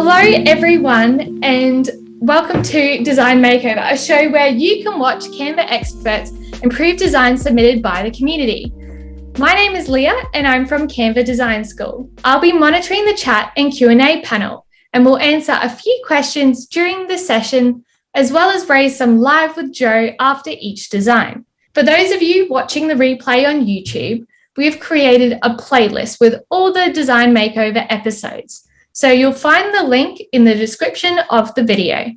Hello everyone and welcome to Design Makeover, a show where you can watch Canva experts improve designs submitted by the community. My name is Leah and I'm from Canva Design School. I'll be monitoring the chat and Q&A panel and we'll answer a few questions during the session as well as raise some live with Joe after each design. For those of you watching the replay on YouTube, we have created a playlist with all the Design Makeover episodes. So you'll find the link in the description of the video.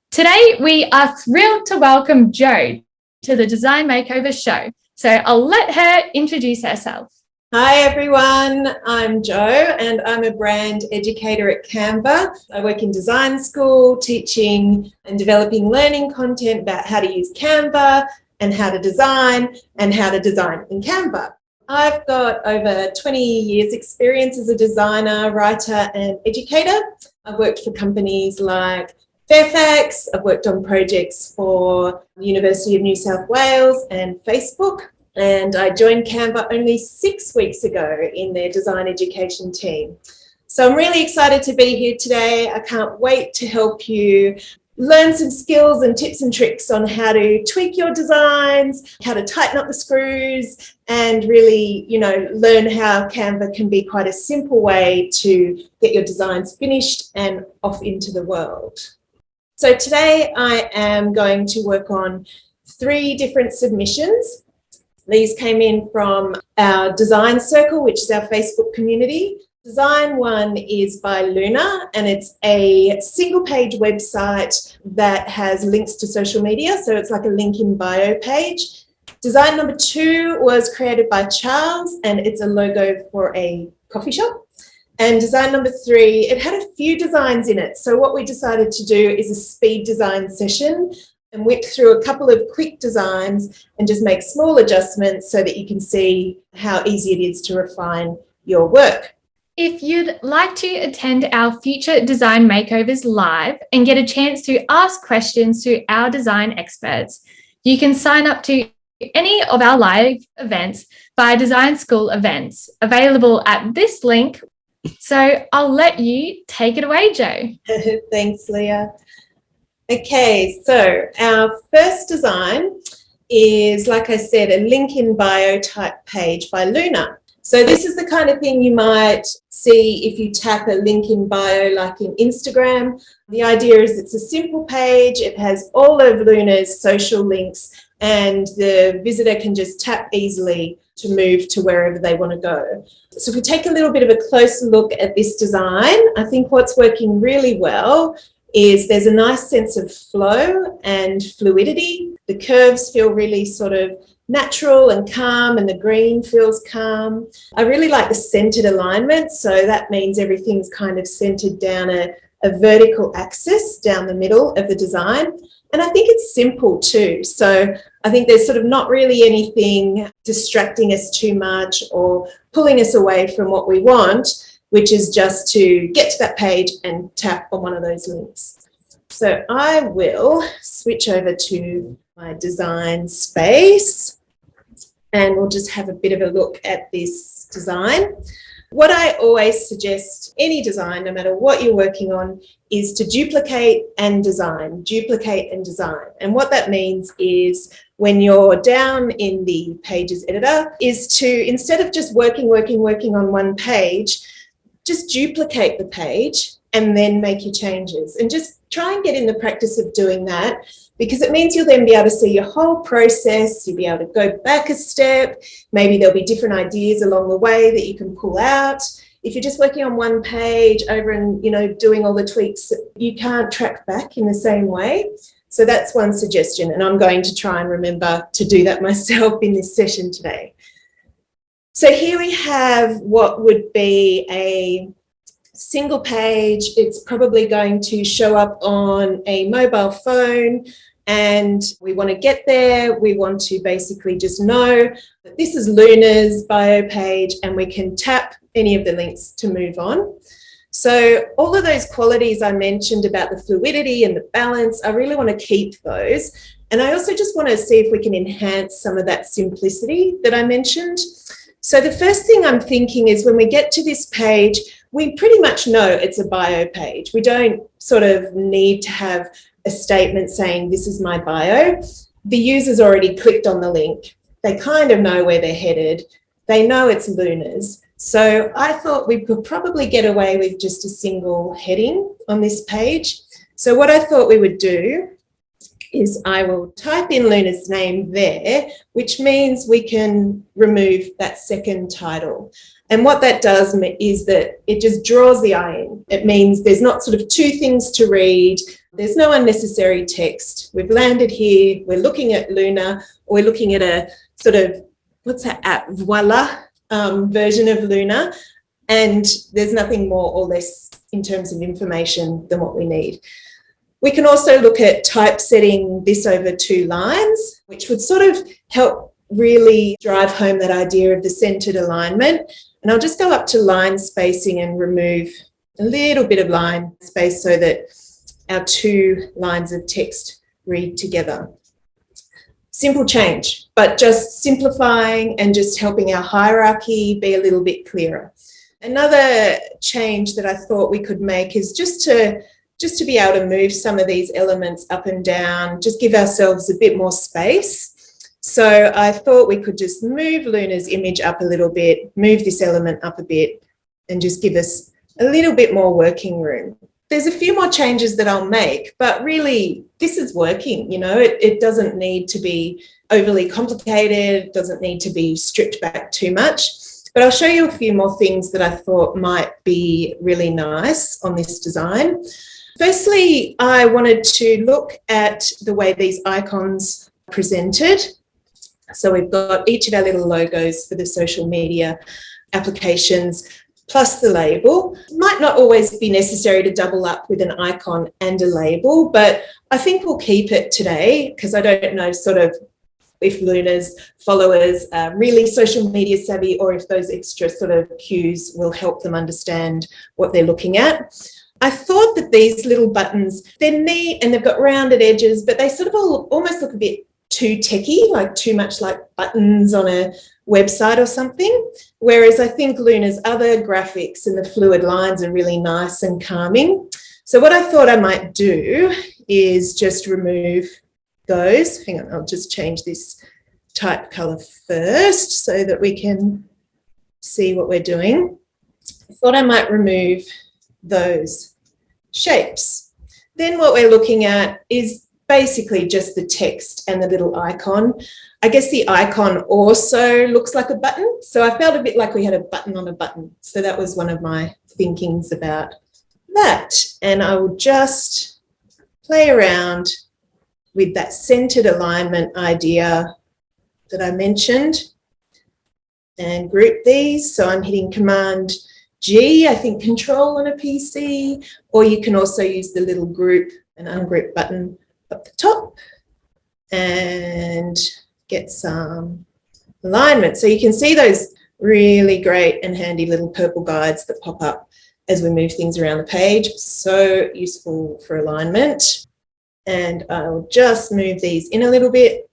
Today, we are thrilled to welcome Jo to the Design Makeover show. So I'll let her introduce herself. Hi everyone, I'm Jo and I'm a brand educator at Canva. I work in design school, teaching and developing learning content about how to use Canva and how to design in Canva. I've got over 20 years experience as a designer, writer and educator. I've worked for companies like Fairfax. I've worked on projects for the University of New South Wales and Facebook. And I joined Canva only 6 weeks ago in their design education team. So I'm really excited to be here today. I can't wait to help you learn some skills and tips and tricks on how to tweak your designs, how to tighten up the screws, and really, learn how Canva can be quite a simple way to get your designs finished and off into the world. So today I am going to work on 3 different submissions. These came in from our design circle, which is our Facebook community. Design 1 is by Luna, and it's a single page website that has links to social media. So it's like a link in bio page. Design number 2 was created by Charles, and it's a logo for a coffee shop. And design number 3, it had a few designs in it. So what we decided to do is a speed design session and whip through a couple of quick designs and just make small adjustments so that you can see how easy it is to refine your work. If you'd like to attend our future design makeovers live and get a chance to ask questions to our design experts, you can sign up to any of our live events via Design School events, available at this link. So I'll let you take it away, Jo. Thanks, Leah. Okay, so our first design is, like I said, a link in bio type page by Luna. So this is the kind of thing you might see if you tap a link in bio like in Instagram. The idea is it's a simple page. It has all of Luna's social links and the visitor can just tap easily to move to wherever they want to go. So if we take a little bit of a closer look at this design, I think what's working really well is there's a nice sense of flow and fluidity. The curves feel really sort of natural and calm, and the green feels calm. I really like the centered alignment. So that means everything's kind of centered down a vertical axis down the middle of the design. And I think it's simple too. So I think there's sort of not really anything distracting us too much or pulling us away from what we want, which is just to get to that page and tap on one of those links. So I will switch over to my design space and we'll just have a bit of a look at this design. What I always suggest any design, no matter what you're working on, is to duplicate and design. And what that means is when you're down in the Pages editor is to, instead of just working on one page, just duplicate the page and then make your changes. And just try and get in the practice of doing that, because it means you'll then be able to see your whole process. You'll be able to go back a step. Maybe there'll be different ideas along the way that you can pull out. If you're just working on one page over and, doing all the tweaks, you can't track back in the same way. So that's one suggestion. And I'm going to try and remember to do that myself in this session today. So here we have what would be a single page. It's probably going to show up on a mobile phone and we want to get there. We want to basically just know that this is Luna's bio page and we can tap any of the links to move on. So all of those qualities I mentioned about the fluidity and the balance, I really want to keep those. And I also just want to see if we can enhance some of that simplicity that I mentioned. So the first thing I'm thinking is when we get to this page, we pretty much know it's a bio page. We don't sort of need to have a statement saying this is my bio. The user's already clicked on the link. They kind of know where they're headed. They know it's Luna's. So I thought we could probably get away with just a single heading on this page. So what I thought we would do is I will type in Luna's name there, which means we can remove that second title. And what that does is that it just draws the eye in. It means there's not sort of two things to read. There's no unnecessary text. We've landed here. We're looking at Luna, or we're looking at a sort of, what's that app? Voila version of Luna. And there's nothing more or less in terms of information than what we need. We can also look at typesetting this over 2 lines, which would sort of help really drive home that idea of the centered alignment. And I'll just go up to line spacing and remove a little bit of line space so that our 2 lines of text read together. Simple change, but just simplifying and just helping our hierarchy be a little bit clearer. Another change that I thought we could make is just to be able to move some of these elements up and down, just give ourselves a bit more space. So I thought we could just move Luna's image up a little bit, move this element up a bit, and just give us a little bit more working room. There's a few more changes that I'll make, but really this is working, you know, it doesn't need to be overly complicated, it doesn't need to be stripped back too much. But I'll show you a few more things that I thought might be really nice on this design. Firstly, I wanted to look at the way these icons are presented. So we've got each of our little logos for the social media applications, plus the label. It might not always be necessary to double up with an icon and a label, but I think we'll keep it today because I don't know sort of if Luna's followers are really social media savvy or if those extra sort of cues will help them understand what they're looking at. I thought that these little buttons, they're neat and they've got rounded edges, but they sort of almost look a bit too techie, like too much like buttons on a website or something. Whereas I think Luna's other graphics and the fluid lines are really nice and calming. So what I thought I might do is just remove those. Hang on, I'll just change this type color first so that we can see what we're doing. I thought I might remove those shapes. Then what we're looking at is basically just the text and the little icon. I guess the icon also looks like a button. So I felt a bit like we had a button on a button. So that was one of my thinkings about that. And I will just play around with that centered alignment idea that I mentioned and group these. So I'm hitting Command G, I think Control on a PC, or you can also use the little group and ungroup button up the top and get some alignment. So you can see those really great and handy little purple guides that pop up as we move things around the page. So useful for alignment. And I'll just move these in a little bit.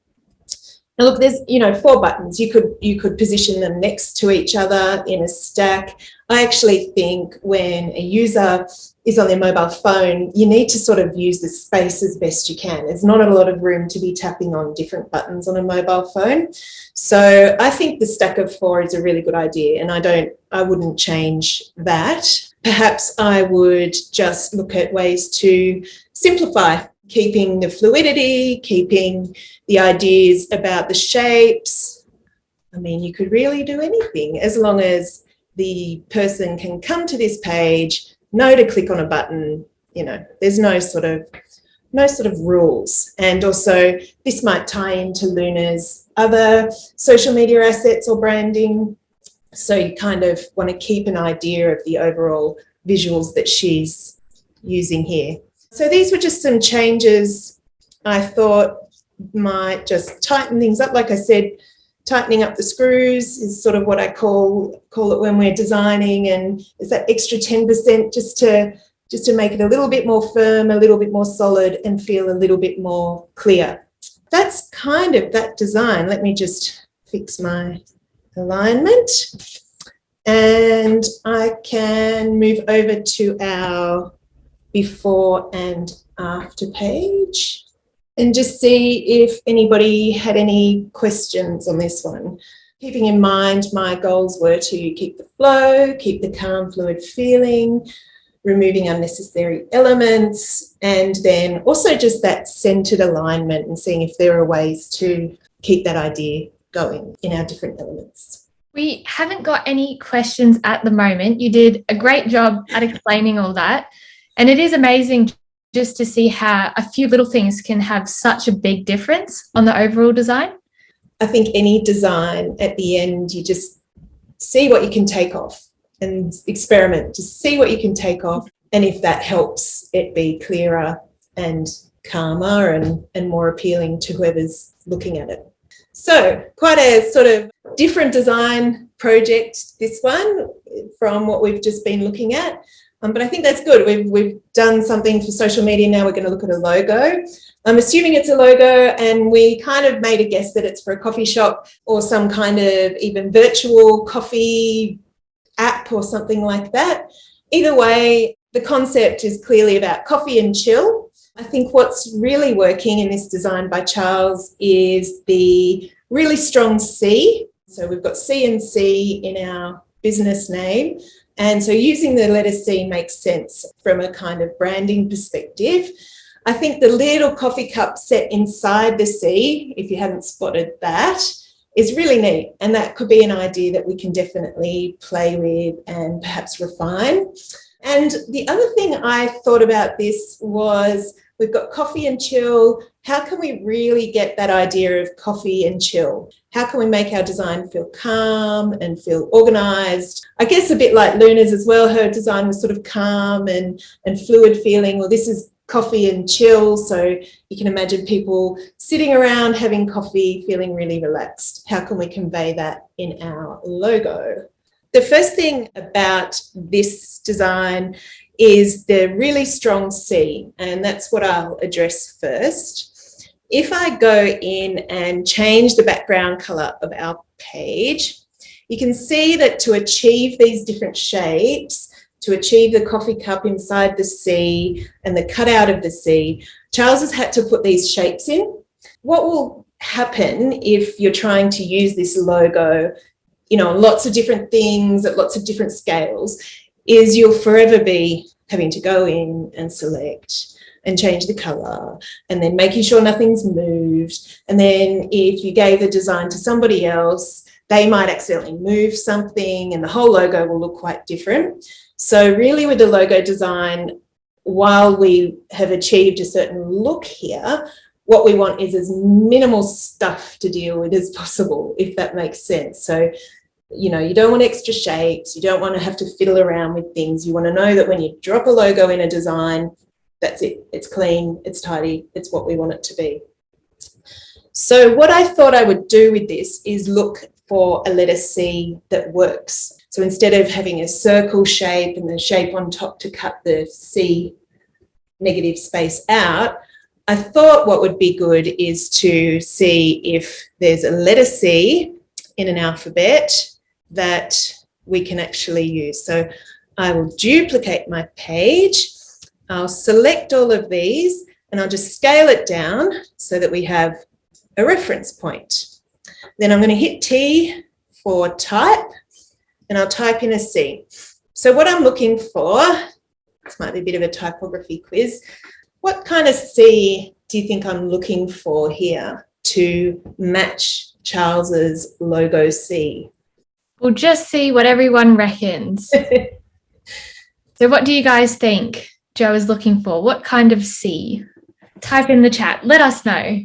Now look, there's 4 buttons. You could position them next to each other in a stack. I actually think when a user is on their mobile phone, you need to sort of use the space as best you can. There's not a lot of room to be tapping on different buttons on a mobile phone. So I think the stack of 4 is a really good idea, and I wouldn't change that. Perhaps I would just look at ways to simplify, keeping the fluidity, keeping the ideas about the shapes. I mean, you could really do anything as long as the person can come to this page, know to click on a button. There's no sort of rules. And also this might tie into Luna's other social media assets or branding. So you kind of want to keep an idea of the overall visuals that she's using here. So these were just some changes I thought might just tighten things up. Like I said, tightening up the screws is sort of what I call it when we're designing, and it's that extra 10% just to make it a little bit more firm, a little bit more solid, and feel a little bit more clear. That's kind of that design. Let me just fix my alignment. And I can move over to our before and after page and just see if anybody had any questions on this one. Keeping in mind, my goals were to keep the flow, keep the calm, fluid feeling, removing unnecessary elements, and then also just that centered alignment and seeing if there are ways to keep that idea going in our different elements. We haven't got any questions at the moment. You did a great job at explaining all that. And it is amazing just to see how a few little things can have such a big difference on the overall design. I think any design at the end, you just see what you can take off and experiment to see what you can take off. And if that helps it be clearer and calmer and more appealing to whoever's looking at it. So quite a sort of different design project, this one, from what we've just been looking at. But I think that's good. We've done something for social media. Now we're going to look at a logo. I'm assuming it's a logo, and we kind of made a guess that it's for a coffee shop or some kind of even virtual coffee app or something like that. Either way, the concept is clearly about coffee and chill. I think what's really working in this design by Charles is the really strong C. So we've got C and C in our business name. And so using the letter C makes sense from a kind of branding perspective. I think the little coffee cup set inside the C, if you haven't spotted that, is really neat. And that could be an idea that we can definitely play with and perhaps refine. And the other thing I thought about this was we've got coffee and chill. How can we really get that idea of coffee and chill? How can we make our design feel calm and feel organised? I guess a bit like Luna's as well. Her design was sort of calm and fluid feeling. Well, this is coffee and chill. So you can imagine people sitting around having coffee, feeling really relaxed. How can we convey that in our logo? The first thing about this design is the really strong C, and that's what I'll address first. If I go in and change the background colour of our page, you can see that to achieve these different shapes, to achieve the coffee cup inside the C and the cutout of the C, Charles has had to put these shapes in. What will happen if you're trying to use this logo, lots of different things at lots of different scales, is you'll forever be having to go in and select and change the colour and then making sure nothing's moved. And then if you gave the design to somebody else, they might accidentally move something and the whole logo will look quite different. So really with the logo design, while we have achieved a certain look here, what we want is as minimal stuff to deal with as possible, if that makes sense. So you don't want extra shapes. You don't want to have to fiddle around with things. You want to know that when you drop a logo in a design, that's it. It's clean, it's tidy, it's what we want it to be. So what I thought I would do with this is look for a letter C that works. So instead of having a circle shape and the shape on top to cut the C negative space out, I thought what would be good is to see if there's a letter C in an alphabet that we can actually use. So I will duplicate my page. I'll select all of these and I'll just scale it down so that we have a reference point. Then I'm going to hit T for type and I'll type in a C. So what I'm looking for, this might be a bit of a typography quiz. What kind of C do you think I'm looking for here to match Charles's logo C? We'll just see what everyone reckons. So what do you guys think Joe is looking for? What kind of C? Type in the chat. Let us know.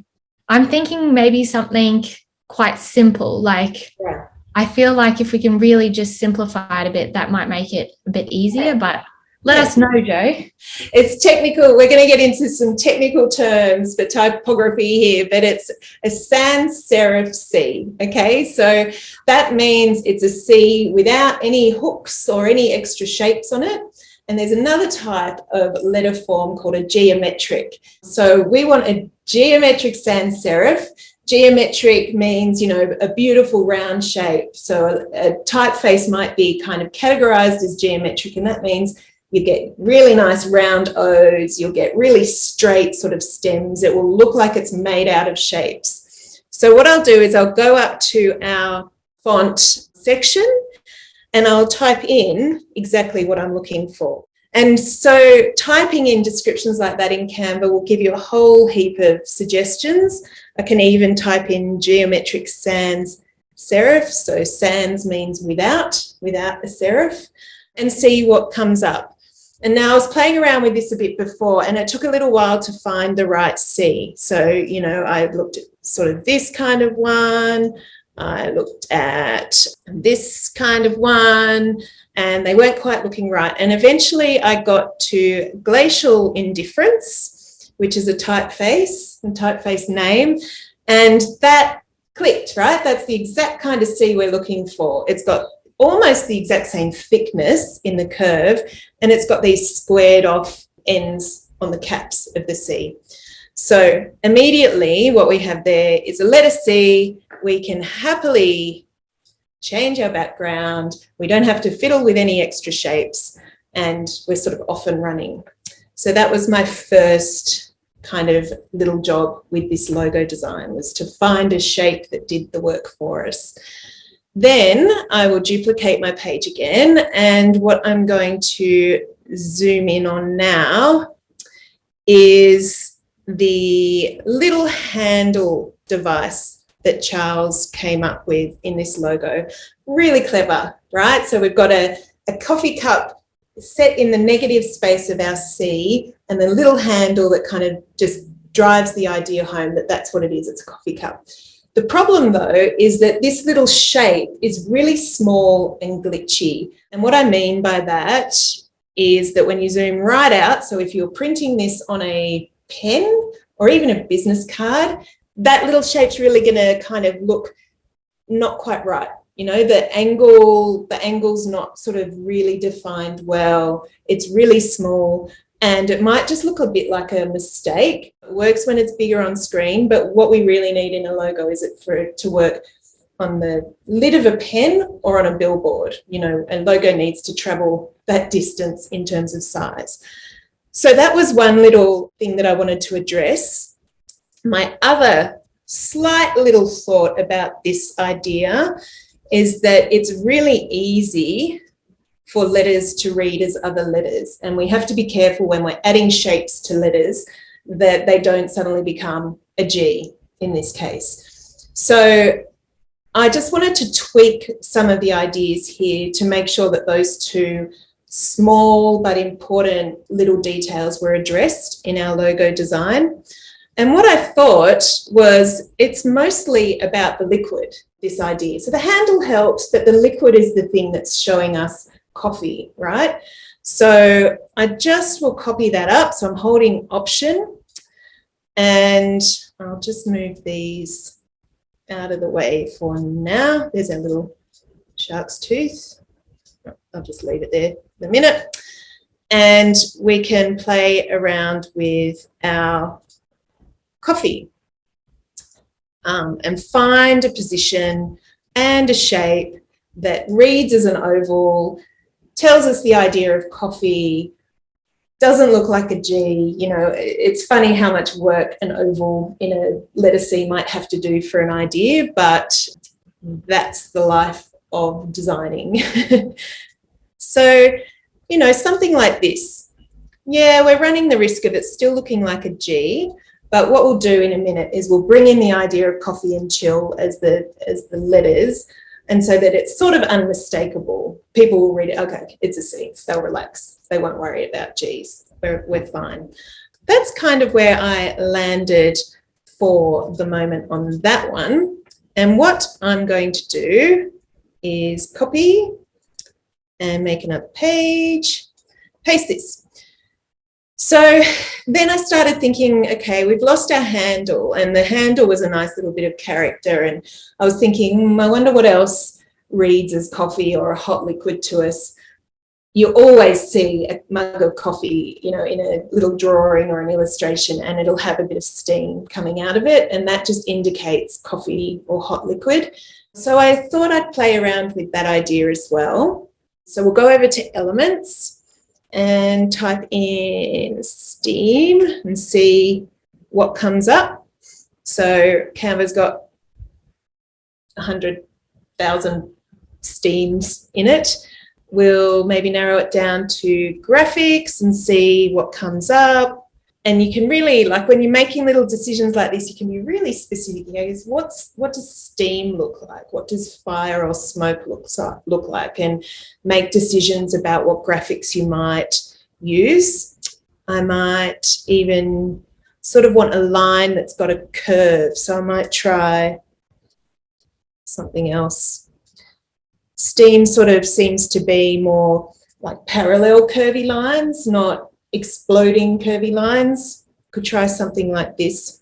I'm thinking maybe something quite simple. I feel like if we can really just simplify it a bit, that might make it a bit easier, but let us know, Joe. It's technical. We're going to get into some technical terms for typography here, but it's a sans serif C, okay? So that means it's a C without any hooks or any extra shapes on it. And there's another type of letter form called a geometric. So we want a geometric sans serif Geometric means, a beautiful round shape. So a typeface might be kind of categorized as geometric, and that means you get really nice round O's, you'll get really straight sort of stems. It will look like it's made out of shapes. So what I'll do is I'll go up to our font section and I'll type in exactly what I'm looking for. And so typing in descriptions like that in Canva will give you a whole heap of suggestions. I can even type in geometric sans serif. So sans means without a serif, and see what comes up. And now I was playing around with this a bit before, and it took a little while to find the right C. So, I looked at sort of this kind of one. I looked at this kind of one, and they weren't quite looking right. And eventually I got to Glacial Indifference, which is a typeface name, and that clicked, right? That's the exact kind of C we're looking for. It's got almost the exact same thickness in the curve, and it's got these squared off ends on the caps of the C. So immediately what we have there is a letter C. We can happily change our background. We don't have to fiddle with any extra shapes, and we're sort of off and running. So that was my first kind of little job with this logo design, was to find a shape that did the work for us. Then I will duplicate my page again, and what I'm going to zoom in on now is the little handle device that Charles came up with in this logo. Really clever, right? So we've got a coffee cup set in the negative space of our C, and the little handle that kind of just drives the idea home that that's what it is, it's a coffee cup. The problem, though, is that this little shape is really small and glitchy. And what I mean by that is that when you zoom right out, so if you're printing this on a pen or even a business card, that little shape's really going to kind of look not quite right. The angle's not sort of really defined well. It's really small, and it might just look a bit like a mistake. It works when it's bigger on screen, but what we really need in a logo is for it to work on the lid of a pen or on a billboard. A logo needs to travel that distance in terms of size. So that was one little thing that I wanted to address. My other slight little thought about this idea is that it's really easy for letters to read as other letters. And we have to be careful when we're adding shapes to letters that they don't suddenly become a G in this case. So I just wanted to tweak some of the ideas here to make sure that those two small but important little details were addressed in our logo design. And what I thought was it's mostly about the liquid, this idea. So the handle helps, but the liquid is the thing that's showing us coffee, right? So I just will copy that up. So I'm holding Option, and I'll just move these out of the way for now. There's our little shark's tooth. I'll just leave it there for a minute. And we can play around with our coffee and find a position and a shape that reads as an oval, tells us the idea of coffee, doesn't look like a G. It's funny how much work an oval in a letter C might have to do for an idea, but that's the life of designing. So, something like this. Yeah, we're running the risk of it still looking like a G, but what we'll do in a minute is we'll bring in the idea of coffee and chill as the letters, and so that it's sort of unmistakable. People will read it, okay, it's a C, they'll relax. They won't worry about Gs, we're fine. That's kind of where I landed for the moment on that one. And what I'm going to do is copy and make another page, paste this. So then I started thinking, okay, we've lost our handle, and the handle was a nice little bit of character. And I was thinking, I wonder what else reads as coffee or a hot liquid to us. you always see a mug of coffee, in a little drawing or an illustration, and it'll have a bit of steam coming out of it, and that just indicates coffee or hot liquid. So I thought I'd play around with that idea as well. So we'll go over to Elements and type in steam and see what comes up. So Canva's got 100,000 steams in it. We'll maybe narrow it down to graphics and see what comes up. And you can really, like when you're making little decisions like this, you can be really specific. What does steam look like? What does fire or smoke look like? And make decisions about what graphics you might use. I might even sort of want a line that's got a curve. So I might try something else. Steam sort of seems to be more like parallel curvy lines, not exploding curvy lines. Could try something like this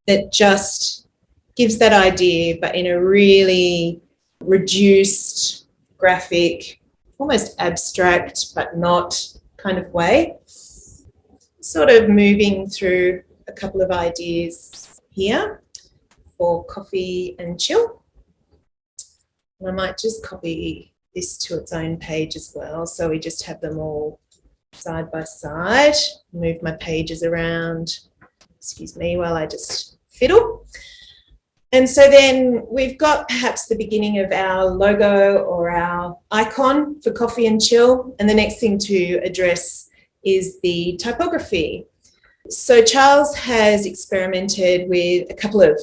that just gives that idea, but in a really reduced graphic, almost abstract but not kind of way. Sort of moving through a couple of ideas here for coffee and chill. And I might just copy this to its own page as well. So we just have them all side by side. Move my pages around, excuse me, while I just fiddle. And so then we've got perhaps the beginning of our logo or our icon for coffee and chill. And the next thing to address is the typography. So Charles has experimented with a couple of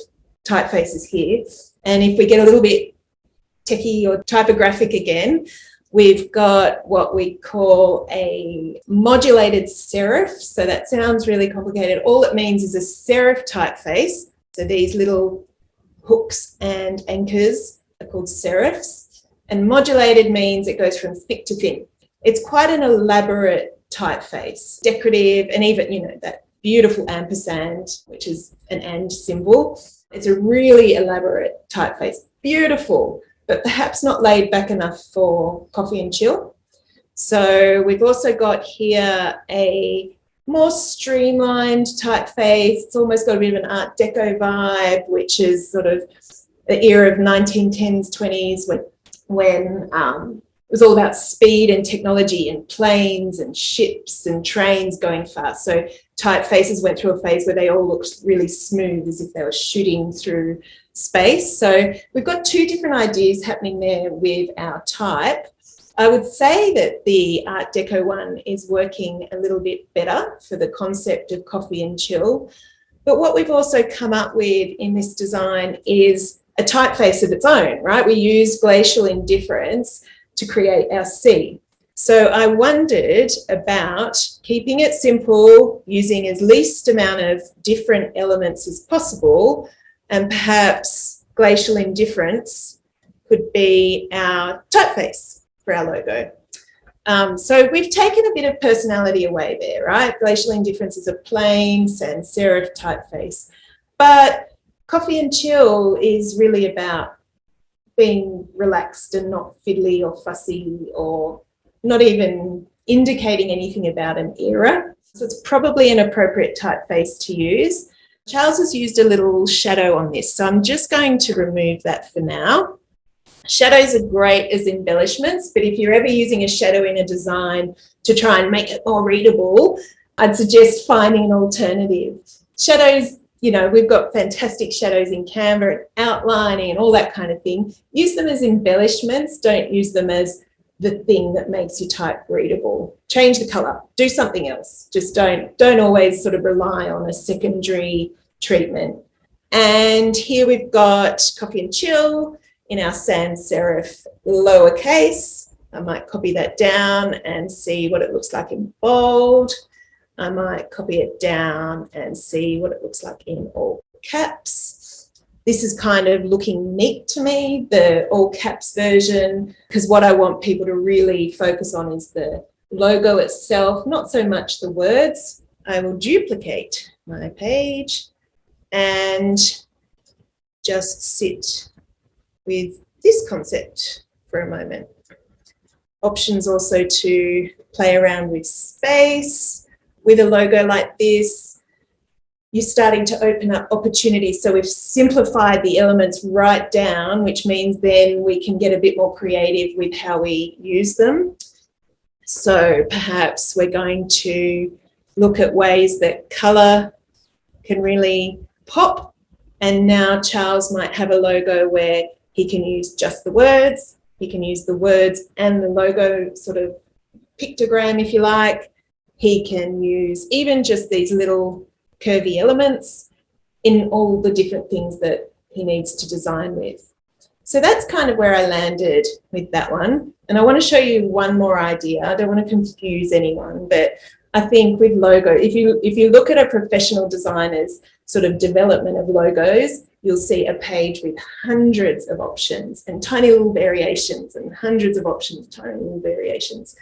typefaces here. And if we get a little bit techie or typographic again, we've got what we call a modulated serif. So that sounds really complicated. All it means is a serif typeface. So these little hooks and anchors are called serifs. And modulated means it goes from thick to thin. It's quite an elaborate typeface, decorative, and even, that beautiful ampersand, which is an and symbol. It's a really elaborate typeface. Beautiful, but perhaps not laid back enough for coffee and chill. So we've also got here a more streamlined typeface. It's almost got a bit of an Art Deco vibe, which is sort of the era of 1910s, 20s, when it was all about speed and technology and planes and ships and trains going fast. So typefaces went through a phase where they all looked really smooth, as if they were shooting through space. So we've got two different ideas happening there with our type. I would say that the Art Deco one is working a little bit better for the concept of coffee and chill. But what we've also come up with in this design is a typeface of its own, right? We use glacial indifference to create our C. So I wondered about keeping it simple, using as least amount of different elements as possible, and perhaps glacial indifference could be our typeface for our logo. So we've taken a bit of personality away there, right? Glacial indifference is a plain sans serif typeface, but coffee and chill is really about being relaxed and not fiddly or fussy or not even indicating anything about an era. So it's probably an appropriate typeface to use. Charles has used a little shadow on this, so I'm just going to remove that for now. Shadows are great as embellishments, but if you're ever using a shadow in a design to try and make it more readable, I'd suggest finding an alternative. Shadows, we've got fantastic shadows in Canva and outlining and all that kind of thing. Use them as embellishments. Don't use them as the thing that makes your type readable. Change the color, do something else. Just don't always sort of rely on a secondary treatment. And here we've got coffee and chill in our sans serif lowercase. I might copy that down and see what it looks like in bold. I might copy it down and see what it looks like in all caps. This is kind of looking neat to me, the all caps version, because what I want people to really focus on is the logo itself, not so much the words. I will duplicate my page and just sit with this concept for a moment. Options also to play around with space. With a logo like this, you're starting to open up opportunities. So we've simplified the elements right down, which means then we can get a bit more creative with how we use them. So perhaps we're going to look at ways that colour can really pop. And now Charles might have a logo where he can use just the words. He can use the words and the logo sort of pictogram, if you like. He can use even just these little curvy elements in all the different things that he needs to design with. So that's kind of where I landed with that one. And I want to show you one more idea. I don't want to confuse anyone, but I think with logo, if you look at a professional designer's sort of development of logos, you'll see a page with hundreds of options and tiny little variations and hundreds of options, tiny little variations.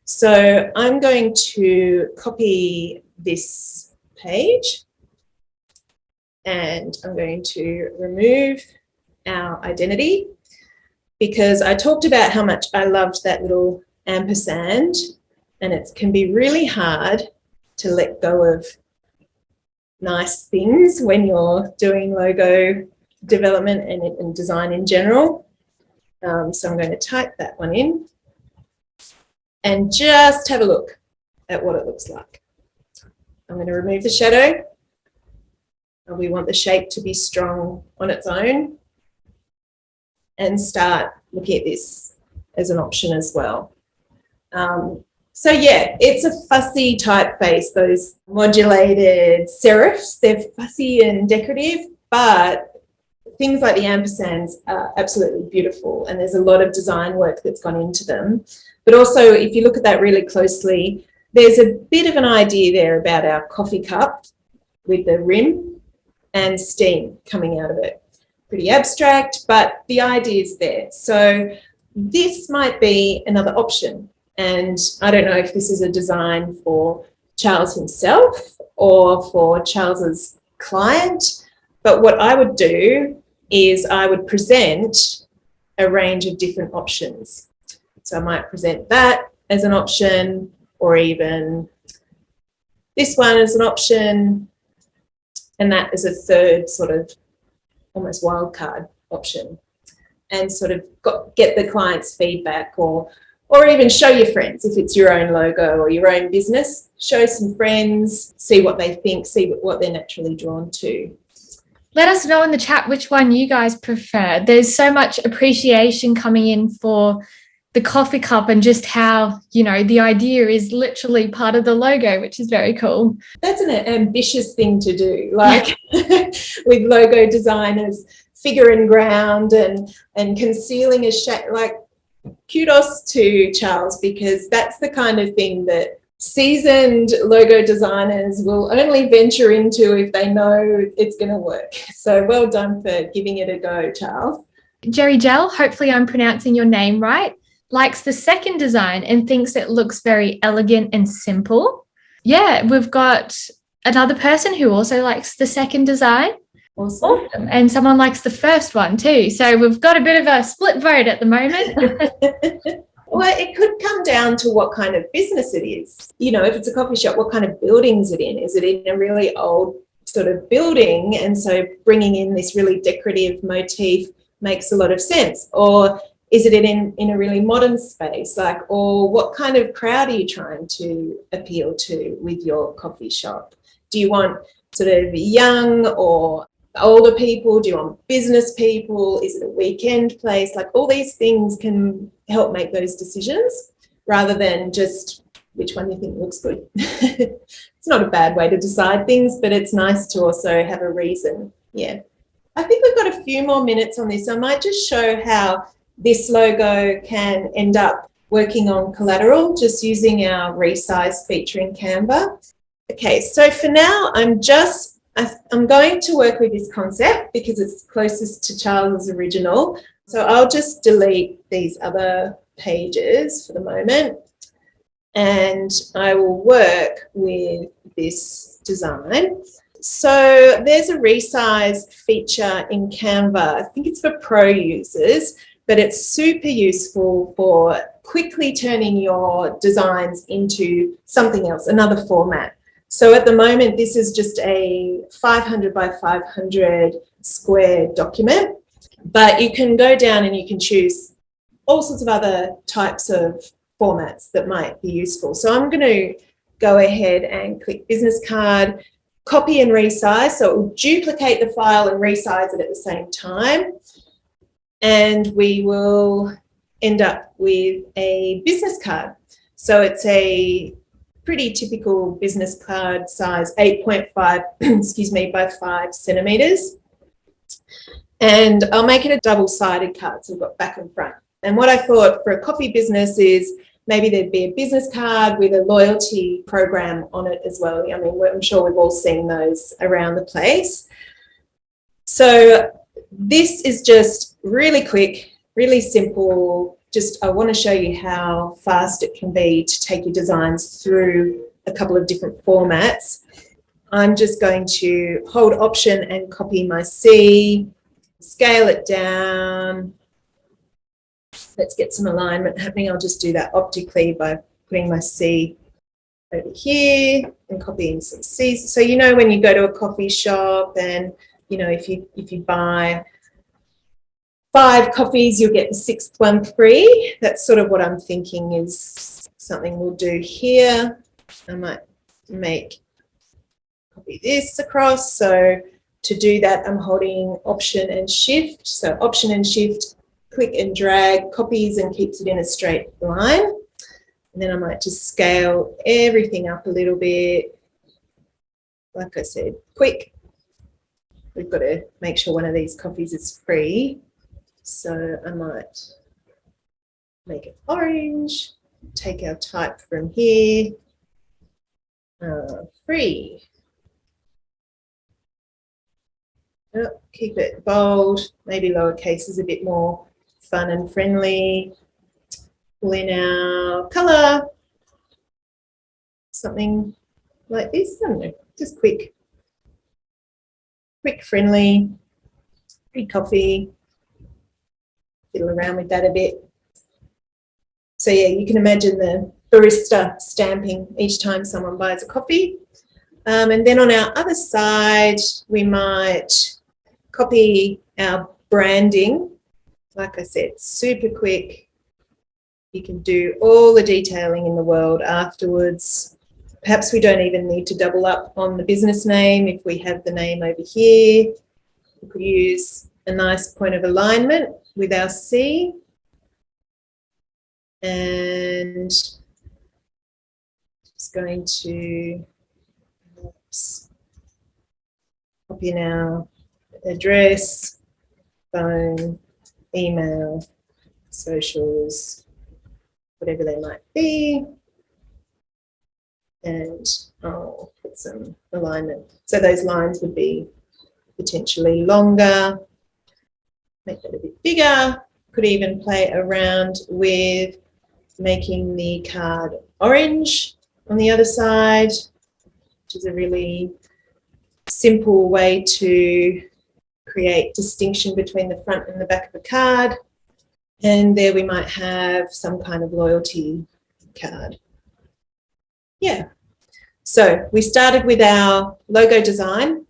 So I'm going to copy this page and I'm going to remove our identity because I talked about how much I loved that little ampersand, and it can be really hard to let go of nice things when you're doing logo development and design in general. So I'm going to type that one in and just have a look at what it looks like. I'm going to remove the shadow. We want the shape to be strong on its own and start looking at this as an option as well. So yeah, it's a fussy typeface, those modulated serifs. They're fussy and decorative, but things like the ampersands are absolutely beautiful, and there's a lot of design work that's gone into them. But also, if you look at that really closely, there's a bit of an idea there about our coffee cup with the rim and steam coming out of it. Pretty abstract, but the idea is there. So this might be another option. And I don't know if this is a design for Charles himself or for Charles's client, but what I would do is I would present a range of different options. So I might present that as an option, or even this one as an option, and that as a third sort of almost wildcard option, and sort of get the client's feedback, or even show your friends if it's your own logo or your own business. Show some friends, see what they think, see what they're naturally drawn to. Let us know in the chat which one you guys prefer. There's so much appreciation coming in for the coffee cup and just how, the idea is literally part of the logo, which is very cool. That's an ambitious thing to do, like with logo designers, figure and ground and concealing a shape. Like, kudos to Charles, because that's the kind of thing that seasoned logo designers will only venture into if they know it's going to work. So well done for giving it a go, Charles. Jerry Gel, hopefully I'm pronouncing your name right, likes the second design and thinks it looks very elegant and simple. Yeah, we've got another person who also likes the second design. Awesome. And someone likes the first one too. So we've got a bit of a split vote at the moment. Well, it could come down to what kind of business it is. If it's a coffee shop, what kind of building is it in? Is it in a really old sort of building? And so bringing in this really decorative motif makes a lot of sense. Or is it in a really modern space? Or what kind of crowd are you trying to appeal to with your coffee shop? Do you want sort of young or older people? Do you want business people? Is it a weekend place? All these things can help make those decisions rather than just which one you think looks good. It's not a bad way to decide things, but it's nice to also have a reason. Yeah. I think we've got a few more minutes on this. I might just show how this logo can end up working on collateral just using our resize feature in Canva. Okay, so for now, I'm going to work with this concept because it's closest to Charles's original. So I'll just delete these other pages for the moment, and I will work with this design. So there's a resize feature in Canva. I think it's for pro users but it's super useful for quickly turning your designs into something else, another format. So at the moment, this is just a 500 by 500 square document, but you can go down and you can choose all sorts of other types of formats that might be useful. So I'm going to go ahead and click business card, copy and resize. So it will duplicate the file and resize it at the same time. And we will end up with a business card. So it's a pretty typical business card size, 8.5, excuse me, by 5 centimeters. And I'll make it a double-sided card, so we've got back and front. And what I thought for a coffee business is maybe there'd be a business card with a loyalty program on it as well. I mean, I'm sure we've all seen those around the place. So this is just really quick, really simple. Just I want to show you how fast it can be to take your designs through a couple of different formats. I'm just going to hold Option and copy my C, scale it down. Let's get some alignment happening. I'll just do that optically by putting my C over here and copying some C's. So you know when you go to a coffee shop and you know if you buy 5 coffees, you'll get the 6th one free. That's sort of what I'm thinking is something we'll do here. I might copy this across. So to do that, I'm holding Option and Shift. So Option and Shift, click and drag, copies and keeps it in a straight line. And then I might just scale everything up a little bit. Like I said, quick. We've got to make sure one of these copies is free. So I might make it orange, take our type from here, free. Oh, keep it bold, maybe lowercase is a bit more fun and friendly. Pull in our color, something like this, I don't know, just quick, friendly, free coffee. Fiddle around with that a bit. So yeah, you can imagine the barista stamping each time someone buys a coffee. And then on our other side, we might copy our branding. Like I said, super quick. You can do all the detailing in the world afterwards. Perhaps we don't even need to double up on the business name if we have the name over here. We could use a nice point of alignment with our C. And just going to copy in our address, phone, email, socials, whatever they might be. And I'll put some alignment. So those lines would be potentially longer. Make that a bit bigger. Could even play around with making the card orange on the other side, which is a really simple way to create distinction between the front and the back of the card. And there we might have some kind of loyalty card. Yeah. So we started with our logo design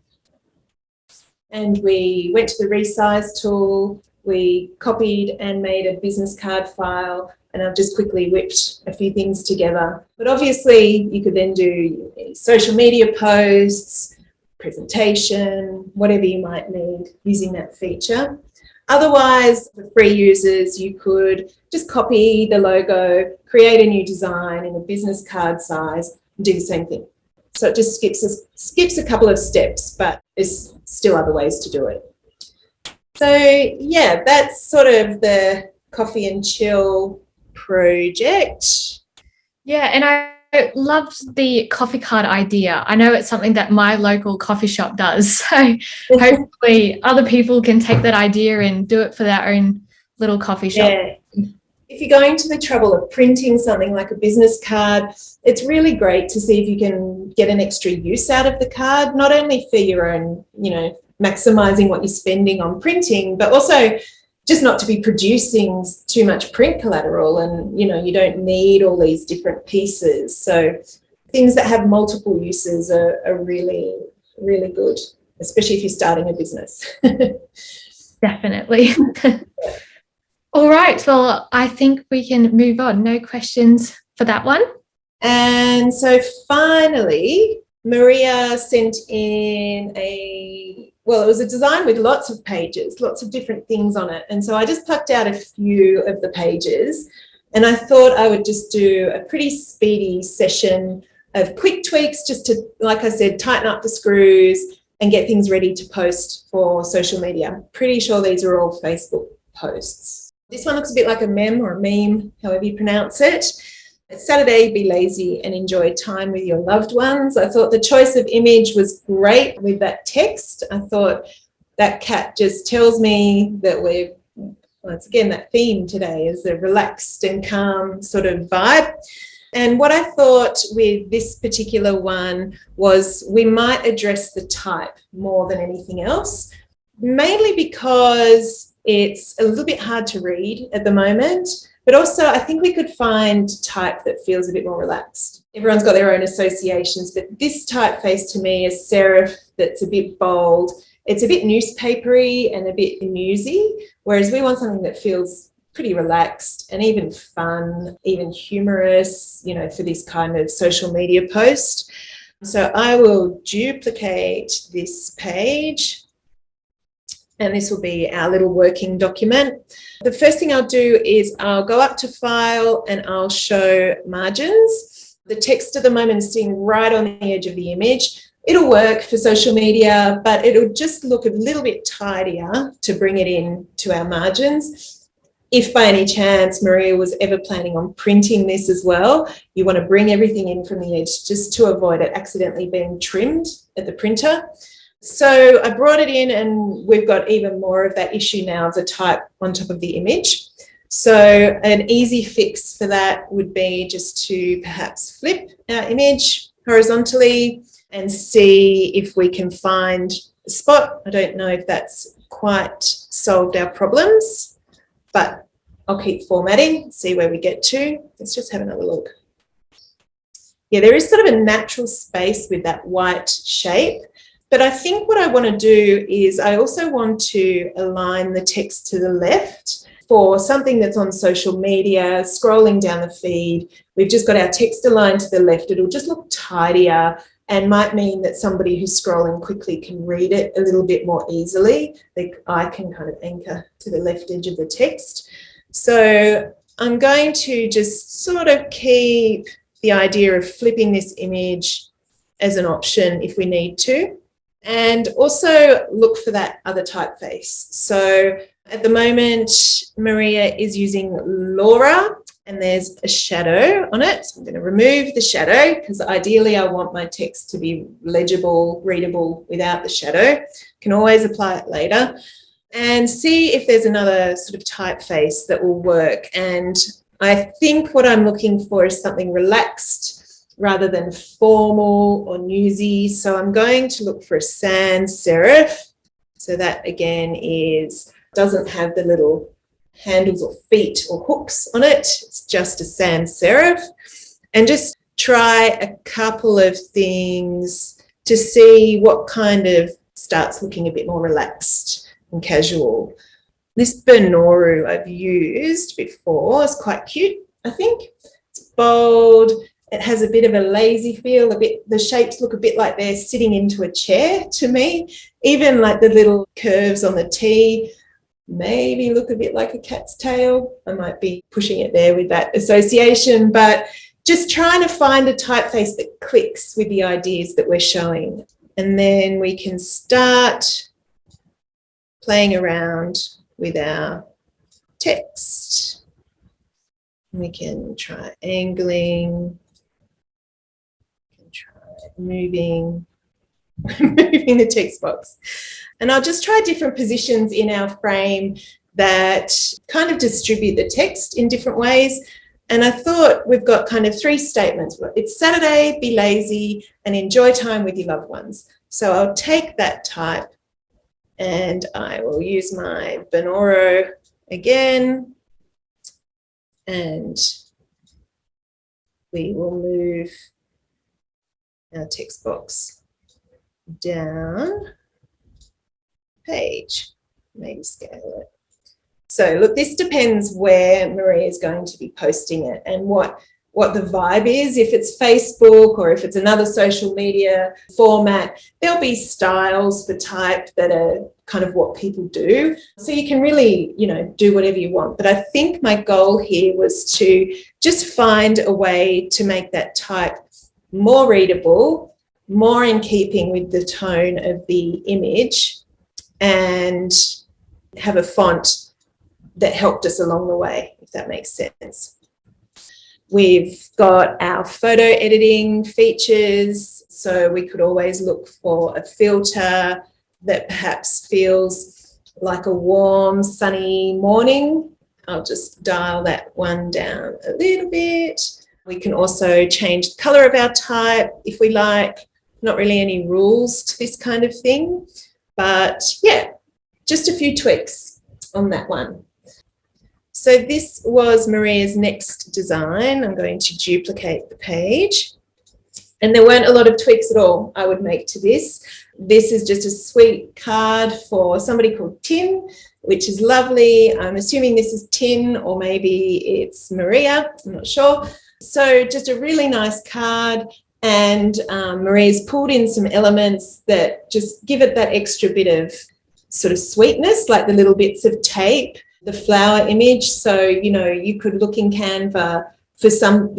and we went to the resize tool. We copied and made a business card file, and I've just quickly whipped a few things together. But obviously you could then do social media posts, presentation, whatever you might need using that feature. Otherwise, for free users, you could just copy the logo, create a new design in a business card size, and do the same thing. So it just skips a couple of steps, but there's still other ways to do it. So yeah, that's sort of the coffee and chill project. Yeah, and I loved the coffee card idea. I know it's something that my local coffee shop does. So hopefully other people can take that idea and do it for their own little coffee shop. Yeah. If you're going to the trouble of printing something like a business card, it's really great to see if you can get an extra use out of the card, not only for your own, maximizing what you're spending on printing, but also just not to be producing too much print collateral, and you don't need all these different pieces. So things that have multiple uses are really, really good, especially if you're starting a business. Definitely. All right, well, I think we can move on. No questions for that one. And so finally, Maria sent in it was a design with lots of pages, lots of different things on it. And so I just plucked out a few of the pages, and I thought I would just do a pretty speedy session of quick tweaks just to, like I said, tighten up the screws and get things ready to post for social media. I'm pretty sure these are all Facebook posts. This one looks a bit like a meme or a meme, however you pronounce it. It's Saturday, be lazy and enjoy time with your loved ones. I thought the choice of image was great with that text. I thought that cat just tells me that once again, that theme today is a relaxed and calm sort of vibe. And what I thought with this particular one was we might address the type more than anything else, mainly because it's a little bit hard to read at the moment. But also, I think we could find type that feels a bit more relaxed. Everyone's got their own associations, but this typeface to me is serif that's a bit bold. It's a bit newspapery and a bit newsy, whereas we want something that feels pretty relaxed and even fun, even humorous, for this kind of social media post. So I will duplicate this page, and this will be our little working document. The first thing I'll do is I'll go up to File and I'll show margins. The text at the moment is sitting right on the edge of the image. It'll work for social media, but it'll just look a little bit tidier to bring it in to our margins. If by any chance Maria was ever planning on printing this as well, you want to bring everything in from the edge just to avoid it accidentally being trimmed at the printer. So I brought it in, and we've got even more of that issue now of the type on top of the image. So an easy fix for that would be just to perhaps flip our image horizontally and see if we can find a spot. I don't know if that's quite solved our problems, but I'll keep formatting, see where we get to. Let's just have another look. Yeah, there is sort of a natural space with that white shape. But I think what I want to do is I also want to align the text to the left for something that's on social media, scrolling down the feed. We've just got our text aligned to the left. It'll just look tidier and might mean that somebody who's scrolling quickly can read it a little bit more easily. The eye can kind of anchor to the left edge of the text. So I'm going to just sort of keep the idea of flipping this image as an option if we need to. And also look for that other typeface. So at the moment, Maria is using Laura, and there's a shadow on it. So I'm going to remove the shadow because ideally I want my text to be legible, readable without the shadow. Can always apply it later. And see if there's another sort of typeface that will work. And I think what I'm looking for is something relaxed rather than formal or newsy. So I'm going to look for a sans serif. So that again doesn't have the little handles or feet or hooks on it. It's just a sans serif. And just try a couple of things to see what kind of starts looking a bit more relaxed and casual. This Benoru I've used before. It's quite cute, I think. It's bold. It has a bit of a lazy feel, the shapes look a bit like they're sitting into a chair to me. Even like the little curves on the T maybe look a bit like a cat's tail. I might be pushing it there with that association, but just trying to find a typeface that clicks with the ideas that we're showing. And then we can start playing around with our text. We can try angling. Moving the text box. And I'll just try different positions in our frame that kind of distribute the text in different ways. And I thought we've got kind of 3 statements. It's Saturday, be lazy, and enjoy time with your loved ones. So I'll take that type and I will use my Bonoro again, and we will move our text box down page, maybe scale it. So look, this depends where Maria is going to be posting it and what the vibe is. If it's Facebook or if it's another social media format, there'll be styles for type that are kind of what people do. So you can really, do whatever you want. But I think my goal here was to just find a way to make that type more readable, more in keeping with the tone of the image, and have a font that helped us along the way, if that makes sense. We've got our photo editing features, so we could always look for a filter that perhaps feels like a warm, sunny morning. I'll just dial that one down a little bit. We can also change the colour of our type if we like. Not really any rules to this kind of thing, but yeah, just a few tweaks on that one. So this was Maria's next design. I'm going to duplicate the page. And there weren't a lot of tweaks at all I would make to this. This is just a sweet card for somebody called Tin, which is lovely. I'm assuming this is Tin, or maybe it's Maria, I'm not sure. So just a really nice card. And Maria's pulled in some elements that just give it that extra bit of sort of sweetness, like the little bits of tape, the flower image. So, you could look in Canva for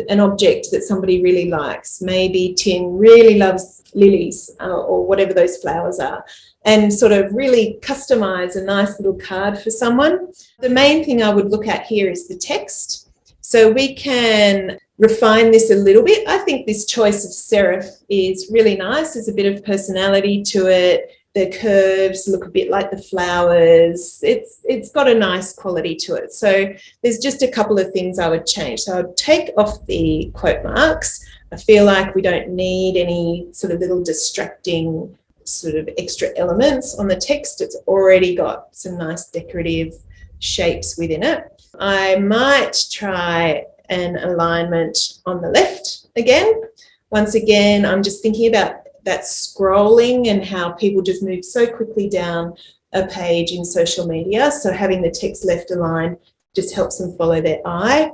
an object that somebody really likes. Maybe Tin really loves lilies or whatever those flowers are, and sort of really customize a nice little card for someone. The main thing I would look at here is the text. So we can refine this a little bit. I think this choice of serif is really nice. There's a bit of personality to it. The curves look a bit like the flowers. It's got a nice quality to it. So there's just a couple of things I would change. So I'd take off the quote marks. I feel like we don't need any sort of little distracting sort of extra elements on the text. It's already got some nice decorative shapes within it. I might try an alignment on the left again. Once again, I'm just thinking about that scrolling and how people just move so quickly down a page in social media. So having the text left aligned just helps them follow their eye.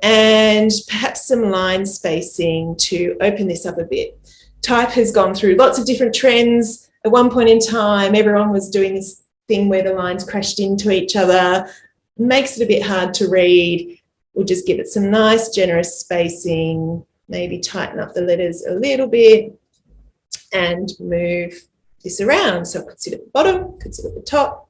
And perhaps some line spacing to open this up a bit. Type has gone through lots of different trends. At one point in time, everyone was doing this thing where the lines crashed into each other. Makes it a bit hard to read. We'll just give it some nice generous spacing, maybe tighten up the letters a little bit, and move this around. So it could sit at the bottom, could sit at the top.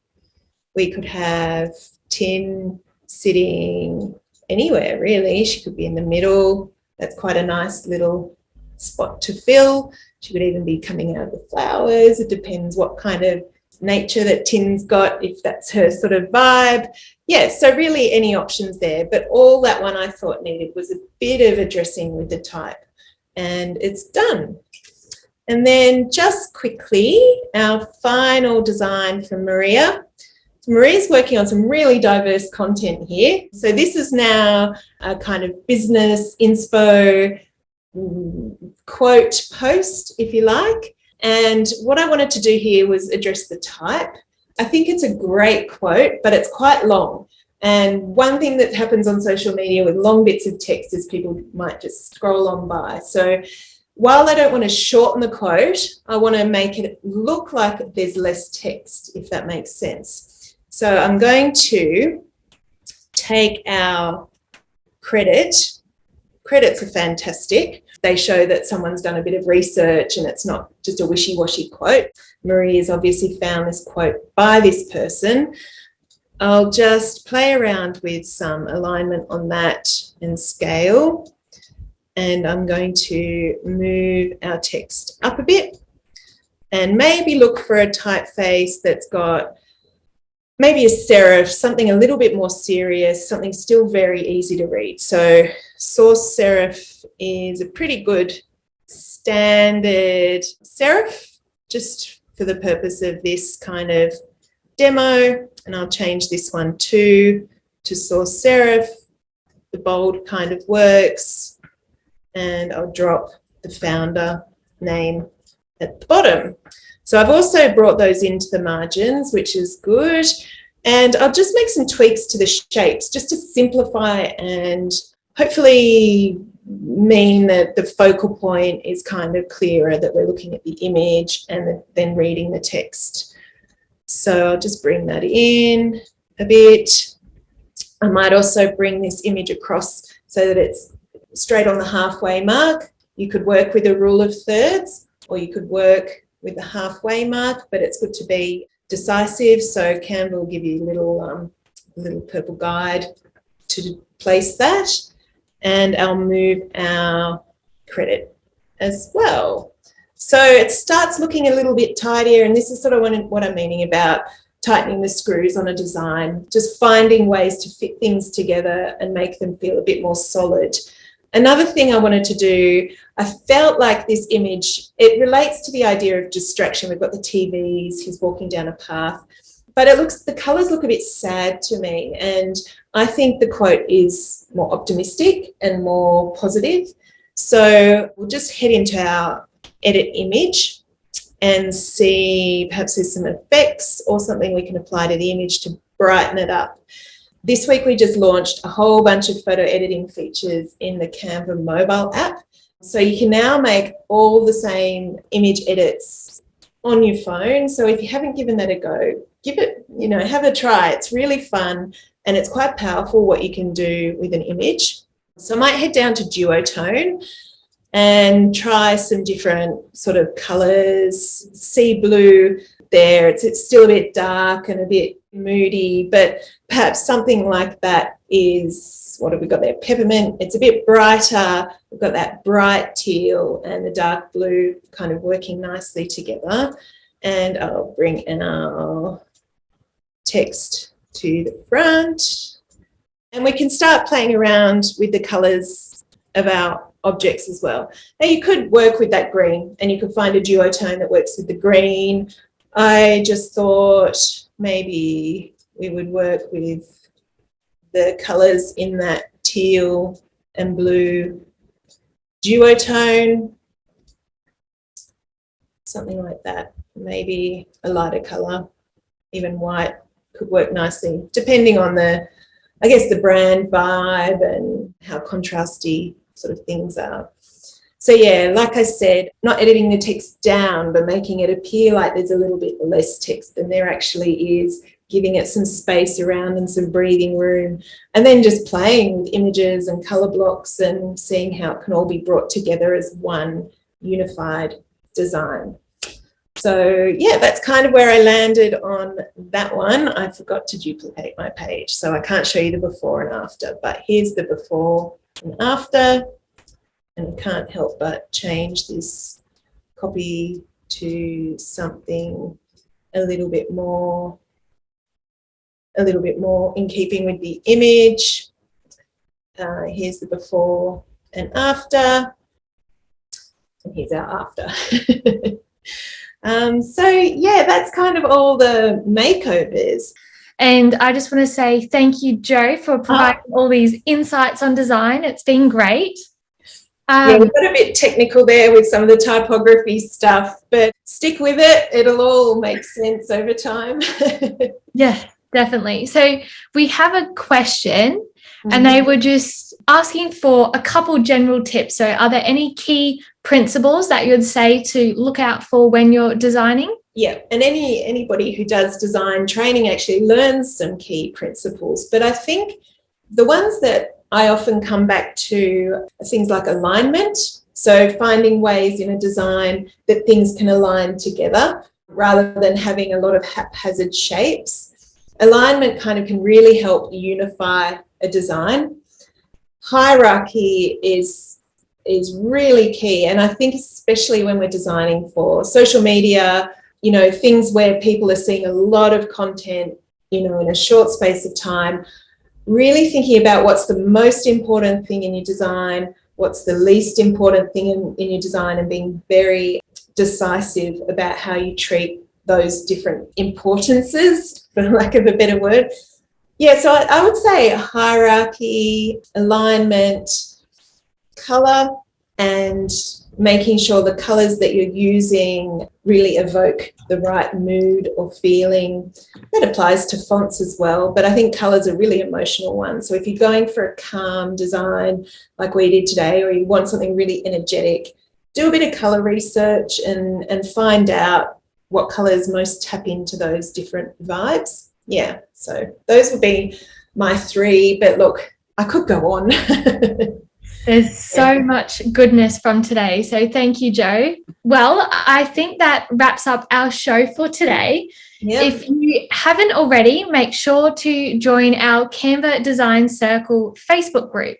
We could have Tin sitting anywhere, really. She could be in the middle. That's quite a nice little spot to fill. She could even be coming out of the flowers. It depends what kind of nature that Tin's got, if that's her sort of vibe. Yeah, so really any options there. But all that one I thought needed was a bit of addressing with the type. And it's done. And then just quickly, our final design from Maria. Maria's working on some really diverse content here. So this is now a kind of business inspo quote post, if you like. And what I wanted to do here was address the type. I think it's a great quote, but it's quite long. And one thing that happens on social media with long bits of text is people might just scroll on by. So while I don't want to shorten the quote, I want to make it look like there's less text, if that makes sense. So I'm going to take our credits. Credits are fantastic. They show that someone's done a bit of research and it's not just a wishy-washy quote. Marie has obviously found this quote by this person. I'll just play around with some alignment on that and scale. And I'm going to move our text up a bit and maybe look for a typeface that's got maybe a serif, something a little bit more serious, something still very easy to read. So source serif is a pretty good standard serif, just for the purpose of this kind of demo, and I'll change this one to sans serif. The bold kind of works, and I'll drop the founder name at the bottom. So I've also brought those into the margins, which is good. And I'll just make some tweaks to the shapes just to simplify and hopefully mean that the focal point is kind of clearer, that we're looking at the image and then reading the text. So I'll just bring that in a bit. I might also bring this image across so that it's straight on the halfway mark. You could work with a rule of thirds, or you could work with the halfway mark, but it's good to be decisive. So Canva will give you a little purple guide to place that. And I'll move our credit as well. So it starts looking a little bit tidier, and this is sort of what I'm meaning about tightening the screws on a design, just finding ways to fit things together and make them feel a bit more solid. Another thing I wanted to do, I felt like this image, it relates to the idea of distraction. We've got the TVs, he's walking down a path, but the colours look a bit sad to me. And I think the quote is more optimistic and more positive. So we'll just head into our edit image and see, perhaps there's some effects or something we can apply to the image to brighten it up. This week we just launched a whole bunch of photo editing features in the Canva mobile app. So you can now make all the same image edits on your phone. So if you haven't given that a go, give it, have a try. It's really fun and it's quite powerful what you can do with an image. So I might head down to duotone and try some different sort of colours. Sea blue there, it's still a bit dark and a bit moody, but perhaps something like that is, what have we got there? Peppermint. It's a bit brighter. We've got that bright teal and the dark blue kind of working nicely together. And I'll bring in our text to the front. And we can start playing around with the colours of our objects as well. Now you could work with that green and you could find a duotone that works with the green. I just thought maybe we would work with the colours in that teal and blue duotone, something like that. Maybe a lighter colour, even white could work nicely, depending on the brand vibe and how contrasty sort of things are. So yeah, like I said, not editing the text down, but making it appear like there's a little bit less text than there actually is, giving it some space around and some breathing room, and then just playing with images and colour blocks and seeing how it can all be brought together as one unified design. So yeah, that's kind of where I landed on that one. I forgot to duplicate my page, so I can't show you the before and after, but here's the before and after. And I can't help but change this copy to something a little bit more in keeping with the image. Here's the before and after, and here's our after. So yeah, that's kind of all the makeovers. And I just want to say thank you, Jo, for providing all these insights on design. It's been great. Yeah, we got a bit technical there with some of the typography stuff, but stick with it. It'll all make sense over time. Yeah, definitely. So we have a question, and they were just asking for a couple general tips. So are there any key principles that you'd say to look out for when you're designing? Yeah, and anybody who does design training actually learns some key principles. But I think the ones that I often come back to things like alignment. So finding ways in a design that things can align together rather than having a lot of haphazard shapes. Alignment kind of can really help unify a design. Hierarchy is really key. And I think especially when we're designing for social media, things where people are seeing a lot of content, in a short space of time, really thinking about what's the most important thing in your design, what's the least important thing in your design, and being very decisive about how you treat those different importances, for lack of a better word. Yeah, so I would say hierarchy, alignment, colour, and making sure the colours that you're using really evoke the right mood or feeling. That applies to fonts as well, but I think colours are really emotional ones. So if you're going for a calm design like we did today, or you want something really energetic, do a bit of colour research and find out what colours most tap into those different vibes. Yeah, so those would be my 3, but look, I could go on. There's so much goodness from today. So thank you, Jo. Well, I think that wraps up our show for today. Yep. If you haven't already, make sure to join our Canva Design Circle Facebook group.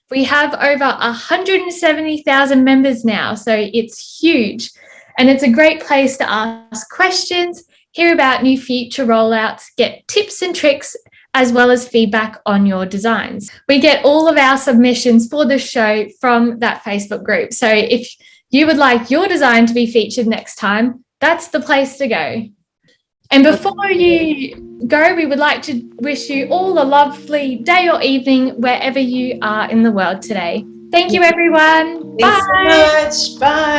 We have over 170,000 members now, so it's huge. And it's a great place to ask questions, hear about new feature rollouts, get tips and tricks, as well as feedback on your designs. We get all of our submissions for the show from that Facebook group. So if you would like your design to be featured next time, that's the place to go. And before you go, we would like to wish you all a lovely day or evening wherever you are in the world today. Thank you, everyone. Thanks so much. Bye.